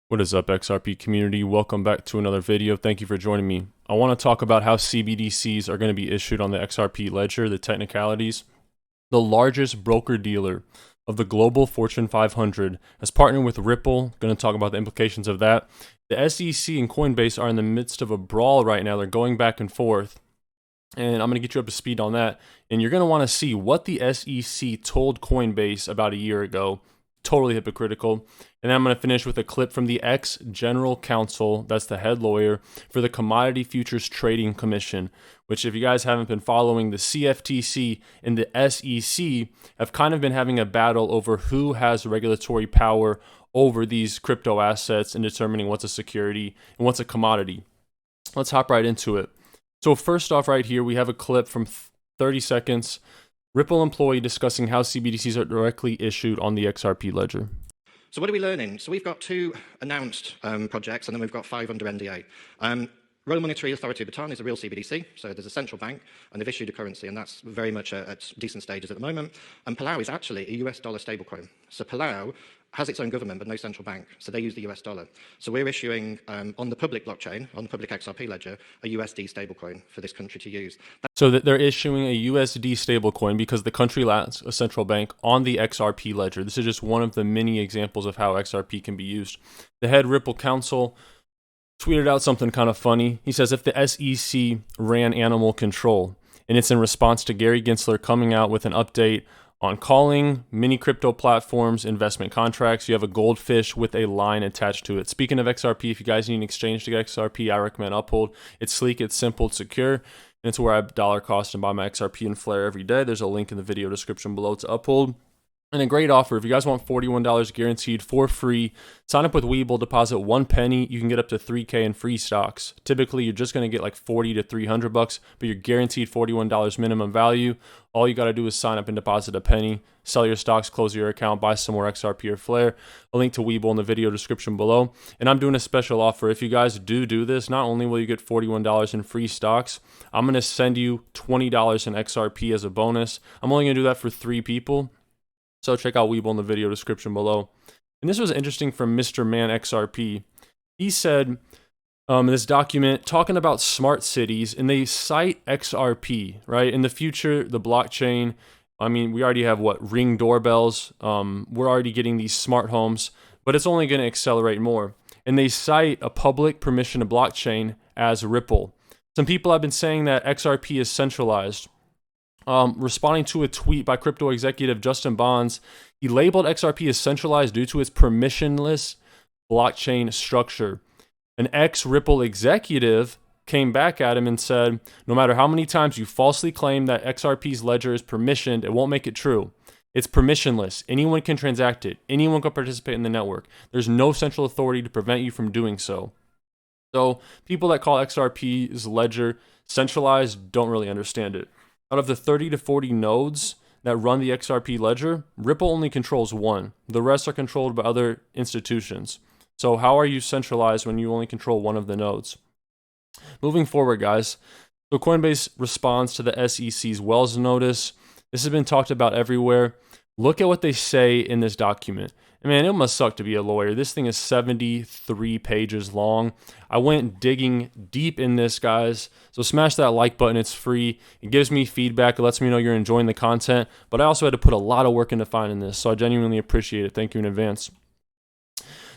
What is up, XRP community? Welcome back to another video. Thank you for joining me. I want to talk about how CBDCs are going to be issued on the XRP ledger, the technicalities. The largest broker-dealer of the global Fortune 500 has partnered with Ripple. Going to talk about the implications of that. The SEC and Coinbase are in the midst of a brawl right now. They're going back and forth. And I'm going to get you up to speed on that. And you're going to want to see what the SEC told Coinbase about a year ago. Totally hypocritical. And then I'm going to finish with a clip from the ex-general counsel, that's the head lawyer, for the Commodity Futures Trading Commission, which if you guys haven't been following, the CFTC and the SEC have kind of been having a battle over who has regulatory power over these crypto assets and determining what's a security and what's a commodity. Let's hop right into it. So first off right here, we have a clip from 30 seconds. Ripple employee discussing how CBDCs are directly issued on the XRP ledger. So what are we learning? So we've got two announced projects, and then we've got 5 under NDA. Royal Monetary Authority of Bhutan is a real CBDC, so there's a central bank, and they've issued a currency, and that's very much at decent stages at the moment. And Palau is actually a US dollar stablecoin. So Palau has its own government, but no central bank, so they use the US dollar. So we're issuing, on the public blockchain, on the public XRP ledger, a USD stablecoin for this country to use. So that they're issuing a USD stablecoin because the country lacks a central bank on the XRP ledger. This is just one of the many examples of how XRP can be used. The head Ripple counsel tweeted out something kind of funny. He says, if the SEC ran animal control, and it's in response to Gary Gensler coming out with an update on calling mini crypto platforms investment contracts. You have a goldfish with a line attached to it. Speaking of XRP, if you guys need an exchange to get XRP, I recommend Uphold. It's sleek, it's simple, it's secure, and it's where I dollar cost and buy my XRP and Flare every day. There's a link in the video description below to Uphold. And a great offer. If you guys want $41 guaranteed for free, sign up with Webull, deposit 1 penny. You can get up to $3K in free stocks. Typically, you're just going to get like $40 to $300, but you're guaranteed $41 minimum value. All you got to do is sign up and deposit a penny, sell your stocks, close your account, buy some more XRP or Flare. A link to Webull in the video description below. And I'm doing a special offer. If you guys do this, not only will you get $41 in free stocks, I'm going to send you $20 in XRP as a bonus. I'm only going to do that for 3 people. So check out Webull in the video description below. And this was interesting from Mr. Man XRP. He said in this document, talking about smart cities, and they cite XRP, right? In the future, the blockchain, I mean, we already have Ring doorbells. We're already getting these smart homes, but it's only going to accelerate more. And they cite a public permission to blockchain as Ripple. Some people have been saying that XRP is centralized. Responding to a tweet by crypto executive Justin Bonds, he labeled XRP as centralized due to its permissionless blockchain structure. An ex-Ripple executive came back at him and said, no matter how many times you falsely claim that XRP's ledger is permissioned, it won't make it true. It's permissionless. Anyone can transact it. Anyone can participate in the network. There's no central authority to prevent you from doing so. So people that call XRP's ledger centralized don't really understand it. Out of the 30 to 40 nodes that run the XRP ledger, Ripple only controls 1. The rest are controlled by other institutions. So how are you centralized when you only control 1 of the nodes? Moving forward, guys. So Coinbase responds to the SEC's Wells notice. This has been talked about everywhere. Look at what they say in this document. And man, it must suck to be a lawyer. This thing is 73 pages long. I went digging deep in this, guys. So smash that like button. It's free. It gives me feedback. It lets me know you're enjoying the content. But I also had to put a lot of work into finding this. So I genuinely appreciate it. Thank you in advance.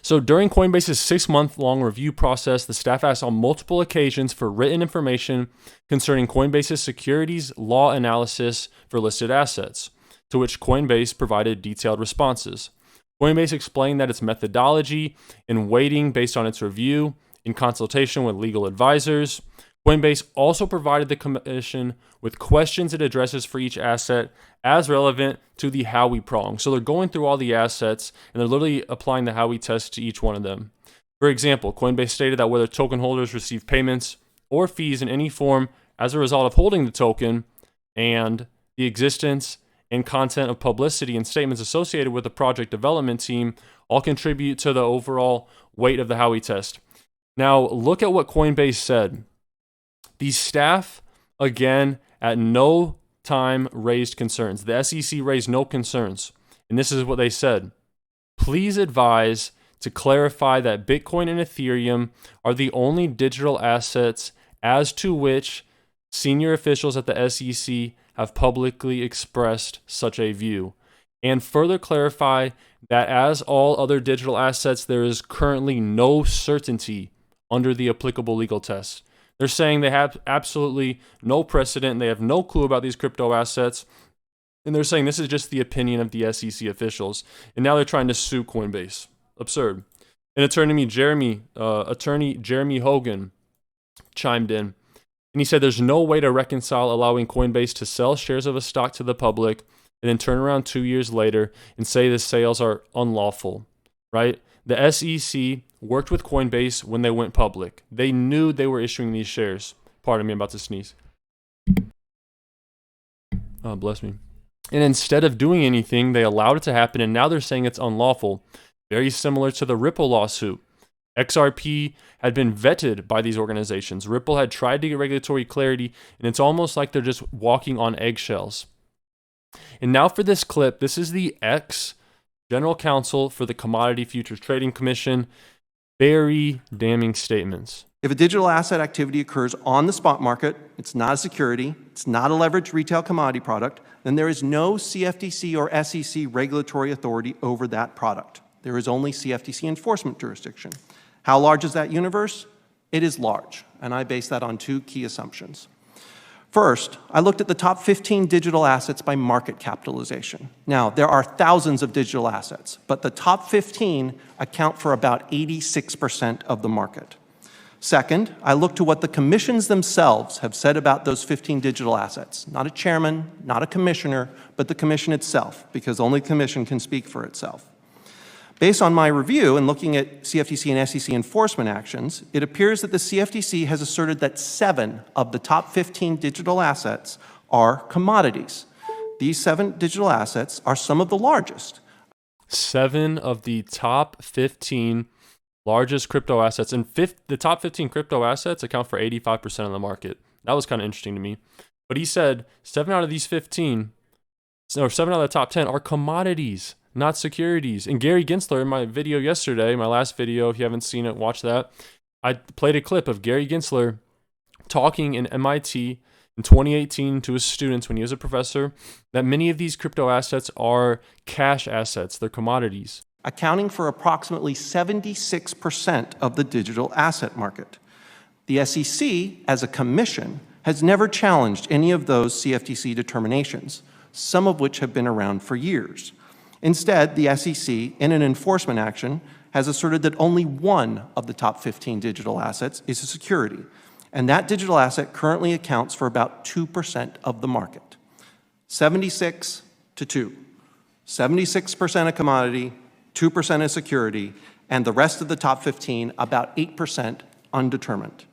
So during Coinbase's 6-month-long review process, the staff asked on multiple occasions for written information concerning Coinbase's securities law analysis for listed assets, to which Coinbase provided detailed responses. Coinbase explained that its methodology and weighting based on its review in consultation with legal advisors. Coinbase also provided the commission with questions it addresses for each asset as relevant to the Howey prong. So they're going through all the assets and they're literally applying the Howey test to each one of them. For example, Coinbase stated that whether token holders receive payments or fees in any form as a result of holding the token, and the existence and content of publicity and statements associated with the project development team all contribute to the overall weight of the Howey test. Now, look at what Coinbase said. The staff, again, at no time raised concerns. The SEC raised no concerns. And this is what they said. Please advise to clarify that Bitcoin and Ethereum are the only digital assets as to which senior officials at the SEC have publicly expressed such a view, and further clarify that as all other digital assets, there is currently no certainty under the applicable legal tests. They're saying they have absolutely no precedent, they have no clue about these crypto assets, and they're saying this is just the opinion of the SEC officials, and now they're trying to sue Coinbase. Absurd. And attorney Jeremy Hogan chimed in, and he said there's no way to reconcile allowing Coinbase to sell shares of a stock to the public and then turn around 2 years later and say the sales are unlawful, right? The SEC worked with Coinbase when they went public. They knew they were issuing these shares. Pardon me, I'm about to sneeze. Oh, bless me. And instead of doing anything, they allowed it to happen, and now they're saying it's unlawful. Very similar to the Ripple lawsuit. XRP had been vetted by these organizations. Ripple had tried to get regulatory clarity, and it's almost like they're just walking on eggshells. And now for this clip, this is the ex-general counsel for the Commodity Futures Trading Commission. Very damning statements. If a digital asset activity occurs on the spot market, it's not a security, it's not a leveraged retail commodity product, then there is no CFTC or SEC regulatory authority over that product. There is only CFTC enforcement jurisdiction. How large is that universe? It is large, and I base that on two key assumptions. First, I looked at the top 15 digital assets by market capitalization. Now, there are thousands of digital assets, but the top 15 account for about 86% of the market. Second, I looked to what the commissions themselves have said about those 15 digital assets. Not a chairman, not a commissioner, but the commission itself, because only the commission can speak for itself. Based on my review and looking at CFTC and SEC enforcement actions, it appears that the CFTC has asserted that 7 of the top 15 digital assets are commodities. These 7 digital assets are some of the largest. 7 of the top 15 largest crypto assets, and the top 15 crypto assets account for 85% of the market. That was kind of interesting to me. But he said 7 out of these 15, or 7 out of the top 10 are commodities, not securities. And Gary Gensler, in my video yesterday, my last video, if you haven't seen it, watch that. I played a clip of Gary Gensler talking in MIT in 2018 to his students when he was a professor that many of these crypto assets are cash assets, they're commodities. Accounting for approximately 76% of the digital asset market. The SEC, as a commission, has never challenged any of those CFTC determinations, some of which have been around for years. Instead, the SEC, in an enforcement action, has asserted that only 1 of the top 15 digital assets is a security, and that digital asset currently accounts for about 2% of the market. 76 to 2. 76% a commodity, 2% a security, and the rest of the top 15, about 8% undetermined.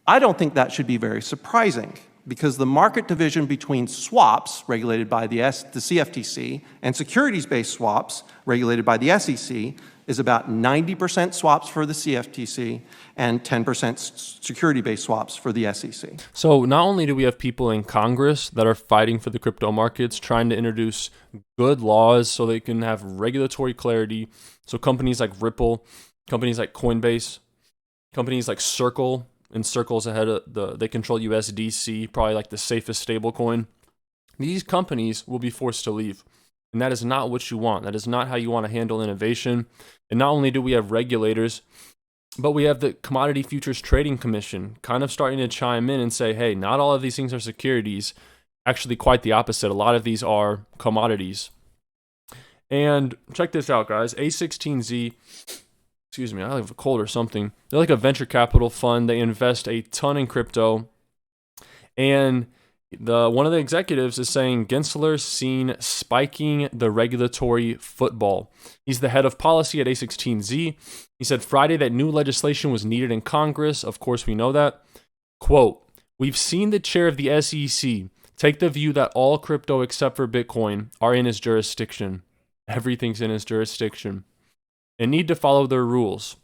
I don't think that should be very surprising, because the market division between swaps, regulated by the CFTC, and securities-based swaps, regulated by the SEC, is about 90% swaps for the CFTC and 10% security-based swaps for the SEC. So not only do we have people in Congress that are fighting for the crypto markets, trying to introduce good laws so they can have regulatory clarity, so companies like Ripple, companies like Coinbase, companies like Circle, and Circle's ahead of they control USDC, probably like the safest stablecoin. These companies will be forced to leave. And that is not what you want. That is not how you want to handle innovation. And not only do we have regulators, but we have the Commodity Futures Trading Commission kind of starting to chime in and say, hey, not all of these things are securities. Actually, quite the opposite. A lot of these are commodities. And check this out, guys. A16Z, excuse me, I have a cold or something. They're like a venture capital fund. They invest a ton in crypto. And one of the executives is saying Gensler's seen spiking the regulatory football. He's the head of policy at A16Z. He said Friday that new legislation was needed in Congress. Of course, we know that. Quote, we've seen the chair of the SEC take the view that all crypto except for Bitcoin are in his jurisdiction. Everything's in his jurisdiction. And need to follow their rules.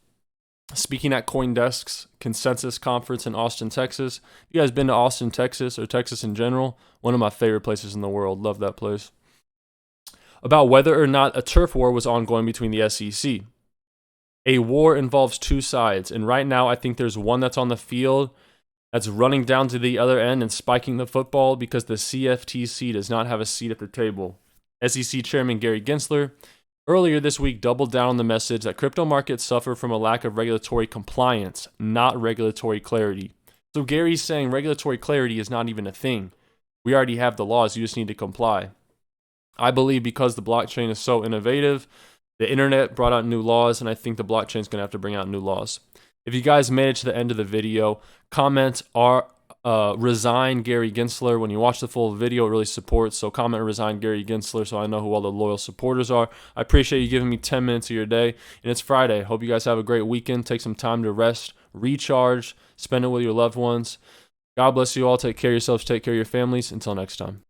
Speaking at CoinDesk's consensus conference in Austin, Texas. You guys been to Austin, Texas, or Texas in general? One of my favorite places in the world. Love that place. About whether or not a turf war was ongoing between the SEC. A war involves two sides, and right now I think there's one that's on the field that's running down to the other end and spiking the football because the CFTC does not have a seat at the table. SEC Chairman Gary Gensler earlier this week doubled down on the message that crypto markets suffer from a lack of regulatory compliance, not regulatory clarity. So Gary's saying regulatory clarity is not even a thing. We already have the laws, you just need to comply. I believe because the blockchain is so innovative, the internet brought out new laws, and I think the blockchain is going to have to bring out new laws. If you guys made it to the end of the video, comment resign Gary Gensler. When you watch the full video, it really supports. So comment resign Gary Gensler so I know who all the loyal supporters are. I appreciate you giving me 10 minutes of your day. And it's Friday. Hope you guys have a great weekend. Take some time to rest, recharge, spend it with your loved ones. God bless you all. Take care of yourselves. Take care of your families. Until next time.